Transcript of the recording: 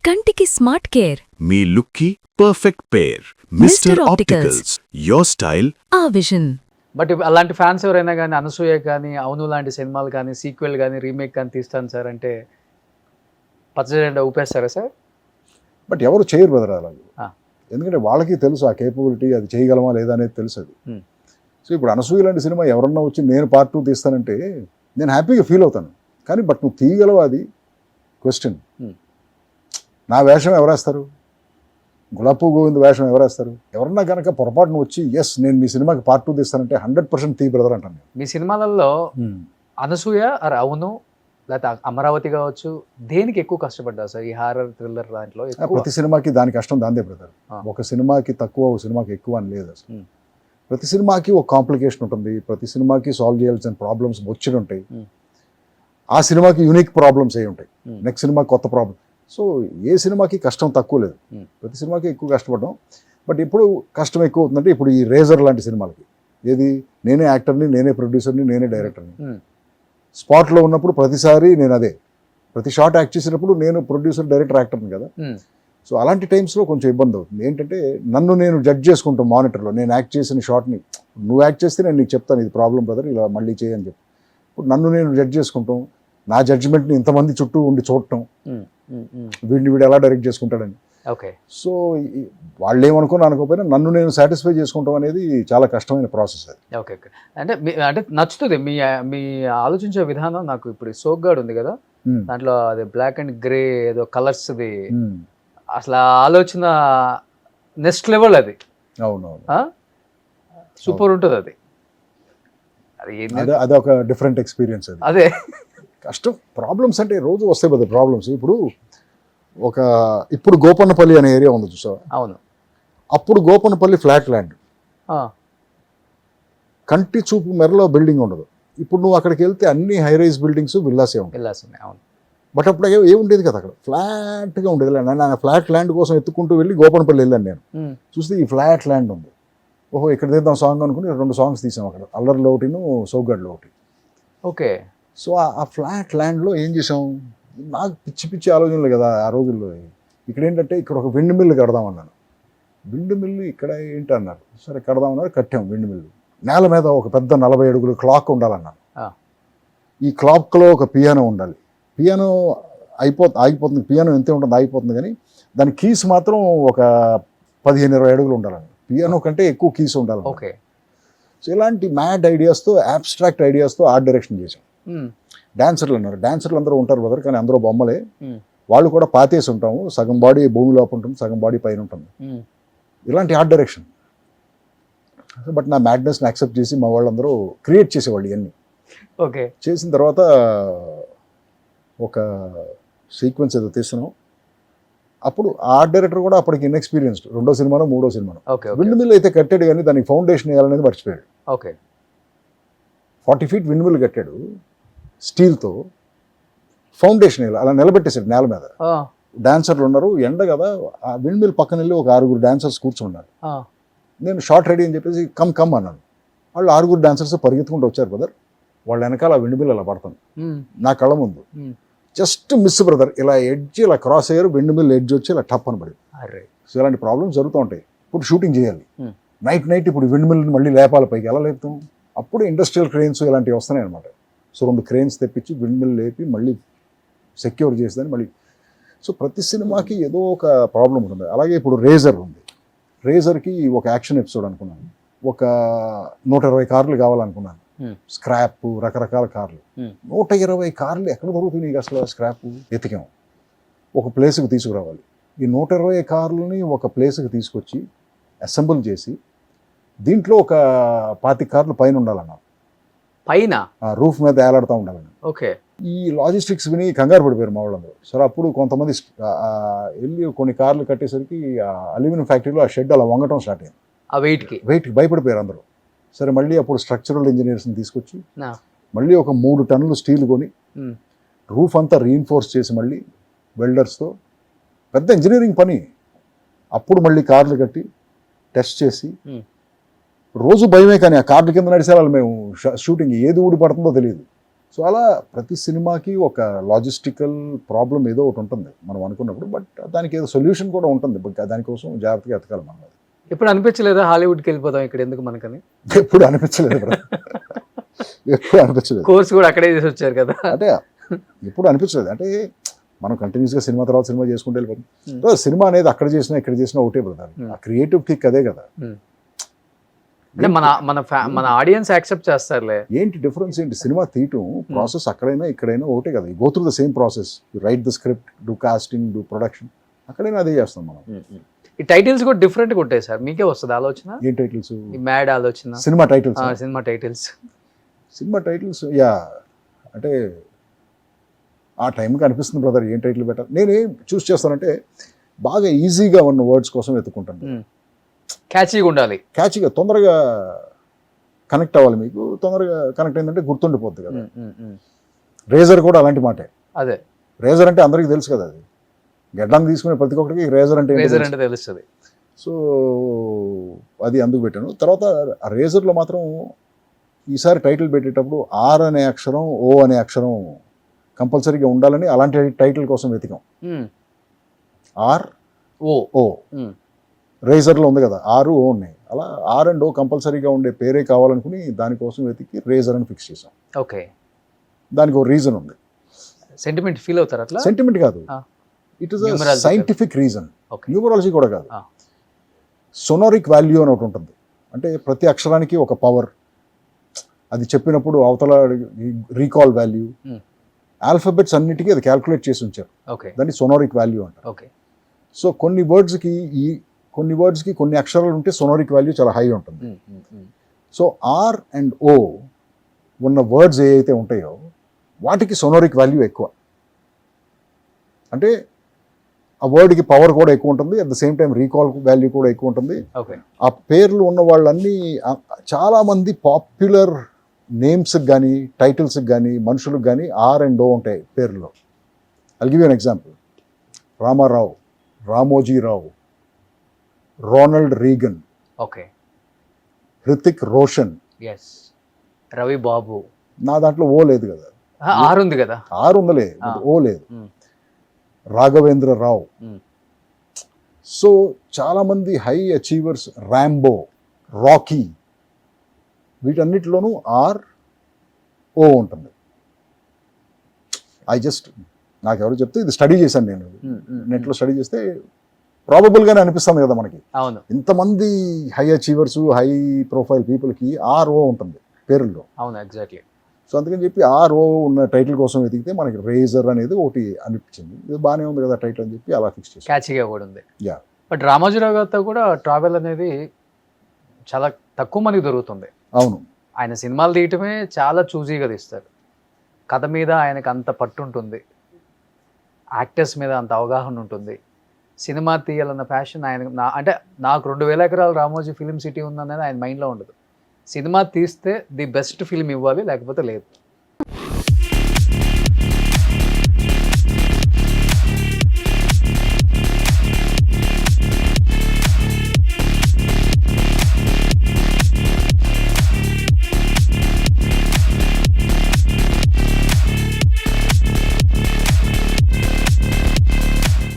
కంటికి smart care మీ లుక్కి perfect pair Mister opticals your style ఆ విజన్. బట్ అలాంటి ఫ్యాన్స్ ఎవరైనా కానీ అనసూయ కానీ అవును లాంటి సినిమాలు కానీ సీక్వెల్ కానీ రీమేక్ కానీ తీస్తాను సార్ అంటే పచ్చజెండా ఊపేస్తారా సార్? బట్ ఎవరు చేయరు బ్రదర్ అలాగే. ఆ. ఎందుకంటే వాళ్ళకి తెలుసు ఆ కేపబిలిటీ, అది చేయగలమా లేదా అనేది తెలుసు అది. సో ఇప్పుడు అనసూయ లాంటి సినిమా ఎవరన్నా వచ్చి నేను పార్ట్ 2 తీస్తానంటే నేను హ్యాపీగా ఫీల్ అవుతాను. కానీ బట్ నువ్వు తీయగలవా అది క్వశ్చన్. నా వేషం ఎవరేస్తారు? గులాబ్ గోవింద్ వేషం ఎవరేస్తారు? ఎవరన్నా కనుక పొరపాటును వచ్చి ఎస్ నేను మీ సినిమాకి పార్ట్ 2 తీస్తానంటే 100% తీ బ్రదర్ అంటాను నేను. మీ సినిమాలలో అనసూయ అవును లేకపోతే అమరావతి కావచ్చు దేనికి ఎక్కువ కష్టపడ్డారు సార్ ఈ హారర్ థ్రిల్లర్ దాంట్లో? ప్రతి సినిమాకి దాని కష్టం దాందే బ్రదర్. ఒక సినిమాకి తక్కువ ఒక సినిమాకి ఎక్కువ అని లేదు అసలు. ప్రతి సినిమాకి ఒక కాంప్లికేషన్ ఉంటుంది, ప్రతి సినిమాకి సాల్వ్ చేయాల్సిన ప్రాబ్లమ్స్ బొచ్చుడు ఉంటాయి. ఆ సినిమాకి యూనిక్ ప్రాబ్లమ్స్ ఏ ఉంటాయి, నెక్స్ట్ సినిమా కొత్త ప్రాబ్లం. సో ఏ సినిమాకి కష్టం తక్కువ లేదు, ప్రతి సినిమాకి ఎక్కువ కష్టపడ్డాం. బట్ ఇప్పుడు కష్టం ఎక్కువ అవుతుందంటే ఇప్పుడు ఈ రేజర్ లాంటి సినిమాలకి ఏది నేనే యాక్టర్ని, నేనే ప్రొడ్యూసర్ని, నేనే డైరెక్టర్ని. స్పాట్లో ఉన్నప్పుడు ప్రతిసారి నేను అదే, ప్రతి షాట్ యాక్ట్ చేసినప్పుడు నేను ప్రొడ్యూసర్, డైరెక్టర్, యాక్టర్ని కదా. సో అలాంటి టైమ్స్లో కొంచెం ఇబ్బంది అవుతుంది. ఏంటంటే నన్ను నేను జడ్జ్ చేసుకుంటాం మానిటర్లో. నేను యాక్ట్ చేసిన షాట్ని నువ్వు యాక్ట్ చేస్తే నేను నీకు చెప్తాను ఇది ప్రాబ్లం బ్రదర్, ఇలా మళ్ళీ చేయని చెప్పి. ఇప్పుడు నన్ను నేను జడ్జ్ చేసుకుంటాం, నా జడ్జిమెంట్ని ఇంతమంది చుట్టూ ఉండి చూడటం, వీడు ఎలా డైరెక్ట్ చేసుకుంటాడని. ఓకే. సో వాళ్ళు ఏమనుకున్నా అనుకోకపోయినా నన్ను నేను సాటిస్ఫై చేసుకుంటాం అనేది చాలా కష్టమైన ప్రాసెస్ అది. Okay okay. అంటే నచ్చుతుంది మీ మీ ఆలోచించే విధానం. నాకు ఇప్పుడు సోగ్గాడ్ ఉంది కదా, దాంట్లో అది బ్లాక్ అండ్ గ్రే ఏదో కలర్స్ది, అసలు ఆ ఆలోచన నెక్స్ట్ లెవెల్ అది. అవునవును, సూపర్ ఉంటుంది అది. అది ఒక డిఫరెంట్ ఎక్స్పీరియన్స్ అది. అదే కష్టం. ప్రాబ్లమ్స్ అంటే రోజు వస్తాయి కదా ప్రాబ్లమ్స్. ఇప్పుడు గోపన్నపల్లి అనే ఏరియా ఉంది చూసావా? అవును. అప్పుడు గోపన్నపల్లి ఫ్లాట్ ల్యాండ్, కంటి చూపు మెరలో బిల్డింగ్ ఉండదు. ఇప్పుడు నువ్వు అక్కడికి వెళ్తే అన్ని హై రైజ్ బిల్డింగ్స్, విల్లాసే ఉంటాయి. అవును. బట్ అప్పుడు ఏముండేది కదా, అక్కడ ఫ్లాట్గా ఉండేది ల్యాండ్. నేను ఫ్లాట్ ల్యాండ్ కోసం ఎత్తుకుంటూ వెళ్ళి గోపన్నపల్లి వెళ్ళాను. నేను చూస్తే ఈ ఫ్లాట్ ల్యాండ్ ఉంది. ఓహో ఇక్కడ తీద్దాం సాంగ్ అనుకుని 2 సాంగ్స్ తీసాం అక్కడ, అల్లర్లో ఒకటిను, సోగ్గాడ్లో ఒకటి. ఓకే. సో ఆ ఫ్లాట్ ల్యాండ్లో ఏం చేసాం, నాకు పిచ్చి పిచ్చి ఆలోచనలు కదా ఆ రోజుల్లో. ఇక్కడ ఏంటంటే ఇక్కడ ఒక విండ్ మిల్లు కడదామన్నాను. విండ్ మిల్లు ఇక్కడ ఏంటి అన్నారు, సరే కడదామన్నారు, కట్టాం విండ్ మిల్లు. నేల మీద ఒక పెద్ద 40 అడుగుల క్లాక్ ఉండాలన్నాను. ఈ క్లాక్లో ఒక పియానో ఉండాలి. పియానో ఆగిపోతుంది, పియానో ఎంతే ఉంటుంది ఆగిపోతుంది, కానీ దాని కీస్ మాత్రం ఒక 15-20 అడుగులు ఉండాలని. పియానో కంటే ఎక్కువ కీస్ ఉండాలి. ఓకే. సో ఇలాంటి మ్యాడ్ ఐడియాస్తో, అబ్స్ట్రాక్ట్ ఐడియాస్తో ఆర్ట్ డైరెక్షన్ చేసాం. డాన్సర్లు అన్నారు, డాన్సర్లు అందరూ ఉంటారు బ్రదర్, కానీ అందరూ బొమ్మలే. వాళ్ళు కూడా పాతేసి ఉంటాము, సగం బాడీ భూమి లోపల ఉంటుంది, సగం బాడీ పైన ఉంటుంది. ఇలాంటి ఆర్ట్ డైరెక్షన్. బట్ నా మ్యాడ్నెస్ని యాక్సెప్ట్ చేసి మా వాళ్ళందరూ క్రియేట్ చేసేవాళ్ళు ఇవన్నీ. ఓకే. చేసిన తర్వాత ఒక సీక్వెన్స్ ఏదో తీస్తున్నాం. అప్పుడు ఆర్ట్ డైరెక్టర్ కూడా అప్పటికి ఇన్ఎక్స్పీరియన్స్డ్, 2వ సినిమానో 3వ సినిమానో. విండ్ మిల్ అయితే కట్టాడు, కానీ దానికి ఫౌండేషన్ వేయాలనేది మర్చిపోయాడు. ఓకే. 40 feet విండ్ మిల్ కట్టాడు స్టీల్తో, ఫౌండేషన్ వేయాలి, అలా నిలబెట్టేశాడు నేల మీద. డాన్సర్లు ఉన్నారు, ఎండ కదా. ఆ విండ్ మిల్ పక్కన వెళ్ళి ఒక 6 డాన్సర్స్ కూర్చున్నారు. నేను షార్ట్ రెడీ అని చెప్పేసి కమ్ అన్నాను. వాళ్ళు 6 డాన్సర్స్ పరిగెత్తుకుంటూ వచ్చారు బ్రదర్. వాళ్ళ వెనకాల ఆ విండ్ మిల్ అలా పడుతుంది నా కళ్ళ ముందు. జస్ట్ మిస్ బ్రదర్, ఇలా ఎడ్జ్ ఇలా క్రాస్ అయ్యారు, విండ్ మిల్ ఎడ్జ్ వచ్చి ఇలా టప్ అని పడింది. సో ఇలాంటి ప్రాబ్లమ్స్ జరుగుతూ ఉంటాయి. ఇప్పుడు షూటింగ్ చేయాలి నైట్, ఇప్పుడు విండ్ మిల్ని మళ్ళీ లేపాలి పైకి, ఎలా లేపుతాం? అప్పుడు ఇండస్ట్రియల్ క్రెయిన్స్ ఇలాంటివి వస్తున్నాయి అనమాట. సో 2 క్రెయిన్స్ తెప్పించి విండ్ మిల్ లేపి మళ్ళీ సెక్యూర్ చేసేదని మళ్ళీ. సో ప్రతి సినిమాకి ఏదో ఒక ప్రాబ్లం ఉంటుంది. అలాగే ఇప్పుడు రేజర్ ఉంది. రేజర్కి ఒక యాక్షన్ ఎపిసోడ్ అనుకున్నాను. ఒక 120 కార్లు కావాలనుకున్నాను, స్క్రాప్, రకరకాల కార్లు. 120 కార్లు ఎక్కడ దొరుకుతుంది అసలు? స్క్రాప్ ఎతికాం, ఒక ప్లేస్కి తీసుకురావాలి. ఈ 120 కార్లని ఒక ప్లేస్కి తీసుకొచ్చి అసెంబుల్ చేసి దీంట్లో ఒక 25 కార్లు పైన ఉండాలన్నారు, పైన రూఫ్ మీద ఏలాడుతూ ఉండాలని. ఓకే. ఈ లాజిస్టిక్స్ విని కంగారు పడిపోయారు మా వాళ్ళందరూ. సరే అప్పుడు కొంతమంది వెళ్ళి కొన్ని కార్లు కట్టేసరికి అల్యూమినియం ఫ్యాక్టరీలో ఆ షెడ్ అలా వంగటం స్టార్ట్ అయింది. ఆ వెయిట్కి భయపడిపోయారు అందరూ. సరే మళ్ళీ అప్పుడు స్ట్రక్చరల్ ఇంజనీర్స్ని తీసుకొచ్చి మళ్ళీ ఒక 3 టన్నులు స్టీల్ కొని రూఫ్ అంతా రీఇన్ఫోర్స్ చేసి మళ్ళీ వెల్డర్స్తో పెద్ద ఇంజనీరింగ్ పని. అప్పుడు మళ్ళీ కార్లు కట్టి టెస్ట్ చేసి, రోజు భయమే, కానీ ఆ కార్ల కింద నడిచేవాళ్ళు మేము. షూటింగ్ ఏది ఊడి పడుతుందో తెలియదు. సో అలా ప్రతి సినిమాకి ఒక లాజిస్టికల్ ప్రాబ్లం ఏదో ఒకటి ఉంటుంది మనం అనుకున్నప్పుడు, బట్ దానికి ఏదో సొల్యూషన్ కూడా ఉంటుంది, బట్ దానికోసం జాగ్రత్తగా ఎతకాలి మనం. అది ఎప్పుడు అనిపించలేదా హాలీవుడ్కి వెళ్ళిపోదాం ఇక్కడ ఎందుకు మనకని? ఎప్పుడు అనిపించలేదు brother. ఎప్పుడు అనిపించలేదు. కోర్స్ కూడా అక్కడే చేసి వచ్చారు కదా. అంటే ఎప్పుడు అనిపించలేదు. అంటే మనం కంటిన్యూస్గా సినిమా తర్వాత సినిమా చేసుకుంటూ వెళ్ళిపోతాం. సినిమా అనేది అక్కడ చేసినా ఇక్కడ చేసినా ఒకటే బ్రదర్. ఆ క్రియేటివ్ కిక్ అదే కదా. అంటే మన ఆడియన్స్ యాక్సెప్ట్ చేస్తారులే. ఏంటి డిఫరెన్స్ ఏంటి? సినిమా తీయటం ప్రాసెస్ అక్కడైనా ఇక్కడైనా ఒకటే కదా. Go through the same process. You write the script, do casting, do production, అక్కడైనా అదే చేస్తాం మనం. ఈ టైటిల్స్ కూడా డిఫరెంట్గా ఉంటాయి సార్. మీకే వస్తుంది ఆలోచన? ఏం టైటిల్స్? ఈ మ్యాడ్ ఆలోచన. Cinema titles. Cinema titles yeah, అంటే ఆ టైంకి అనిపిస్తుంది బ్రదర్ ఏం టైటిల్ పెట్టాలి. నేనేం చూస్ చేస్తానంటే బాగా ఈజీగా ఉన్న వర్డ్స్ కోసం వెతుక్కుంటాను. క్యాచీగా ఉండాలి, క్యాచీగా తొందరగా కనెక్ట్ అవ్వాలి. మీకు తొందరగా కనెక్ట్ అయిందంటే గుర్తుండిపోద్ది కదా. రేజర్ కూడా అలాంటి మాటే. అదే రేజర్ అంటే అందరికీ తెలుసు కదా. అది గడ్డం తీసుకునే ప్రతి ఒక్కరికి రేజర్ అంటే తెలుస్తుంది. సో అది అందుకు పెట్టాను. తర్వాత ఆ రేజర్లో మాత్రం ఈసారి టైటిల్ పెట్టేటప్పుడు ఆర్ అనే అక్షరం, ఓ అనే అక్షరం కంపల్సరీగా ఉండాలని అలాంటి టైటిల్ కోసం వెతికాం. ఆర్ ఓ రేజర్లో ఉంది కదా, ఆరు ఓ ఉన్నాయి. అలా ఆర్ అండ్ ఓ కంపల్సరీగా ఉండే పేరే కావాలనుకుని దానికోసం వెతికి రేజర్ అని ఫిక్స్ చేసాం. ఓకే, దానికి ఒక రీజన్ ఉంది. సెంటిమెంట్ ఫీల్ అవుతారు అట్లా? సెంటిమెంట్ కాదు, it is scientific reason. Numerology కూడా కాదు. సొనోరిక్ వాల్యూ అని ఒకటి ఉంటుంది. అంటే ప్రతి అక్షరానికి ఒక పవర్, అది చెప్పినప్పుడు అవతల రీకాల్ వాల్యూ, ఆల్ఫాబెట్స్ అన్నిటికీ అది క్యాల్కులేట్ చేసి ఉంచారు. దాన్ని సొనోరిక్ వాల్యూ అంటారు. సో కొన్ని వర్డ్స్కి కొన్ని అక్షరాలు ఉంటే సొనోరిక్ వాల్యూ చాలా హై ఉంటుంది. సో ఆర్ అండ్ ఓ ఉన్న వర్డ్స్ ఏవైతే ఉంటాయో వాటికి సొనోరిక్ వాల్యూ ఎక్కువ. అంటే ఆ వర్డ్కి పవర్ కూడా ఎక్కువ ఉంటుంది, at the same time recall value కూడా ఎక్కువ ఉంటుంది. ఆ పేర్లు ఉన్న వాళ్ళన్నీ చాలామంది పాపులర్ నేమ్స్కి కానీ టైటిల్స్కి కానీ మనుషులకు కానీ ఆర్ అండ్ ఓ ఉంటాయి పేర్లలో. I'll give you an example. Rama Rao, Ramoji Rao, Ronald Reagan, Hrithik Roshan, Ravi Babu. నా దాంట్లో ఓ లేదు కదా. ఆరు ఉంది కదా. ఆరు ఉందలే, ఓ లేదు. రాఘవేంద్ర రావు. సో చాలామంది హై అచీవర్స్, ర్యాంబో, రాకీ, వీటన్నిటిలోనూ ఆర్ ఓ ఉంటుంది. నాకెవరు చెప్తే ఇది స్టడీ చేశాను నేను, నెట్లో స్టడీ చేస్తే ప్రాబబుల్గానే అనిపిస్తుంది కదా మనకి. అవును, ఇంతమంది హై అచీవర్స్, హై ప్రొఫైల్ పీపుల్కి ఆర్ ఓ ఉంటుంది పేరుల్లో. అవును, ఎగ్జాక్ట్లీ. సో అందుకని చెప్పి ఆర్ ఓ ఉన్న టైటిల్ కోసం వెతికితే మనకి రేజర్ అనేది ఒకటి అనిపించింది. ఇది బాగానే ఉంది కదా టైటిల్ అని చెప్పి అలా ఫిక్స్ చేసి. క్యాచీగా కూడా ఉంది. యా, బట్ రామోజీరావు గారితో కూడా ట్రావెల్ అనేది చాలా తక్కువ మందికి దొరుకుతుంది. అవును, ఆయన సినిమాలు తీయటమే చాలా చూజీగా తీస్తారు. కథ మీద ఆయనకు అంత పట్టు ఉంటుంది, యాక్టర్స్ మీద అంత అవగాహన ఉంటుంది. సినిమా తీయాలన్న ప్యాషన్ ఆయన. అంటే నాకు 2000 ఎకరాలు రామోజీ ఫిలిం సిటీ ఉందనేది ఆయన మైండ్లో ఉండదు. సినిమా తీస్తే ది బెస్ట్ ఫిల్మ్ ఇవ్వాలి, లేకపోతే లేదు.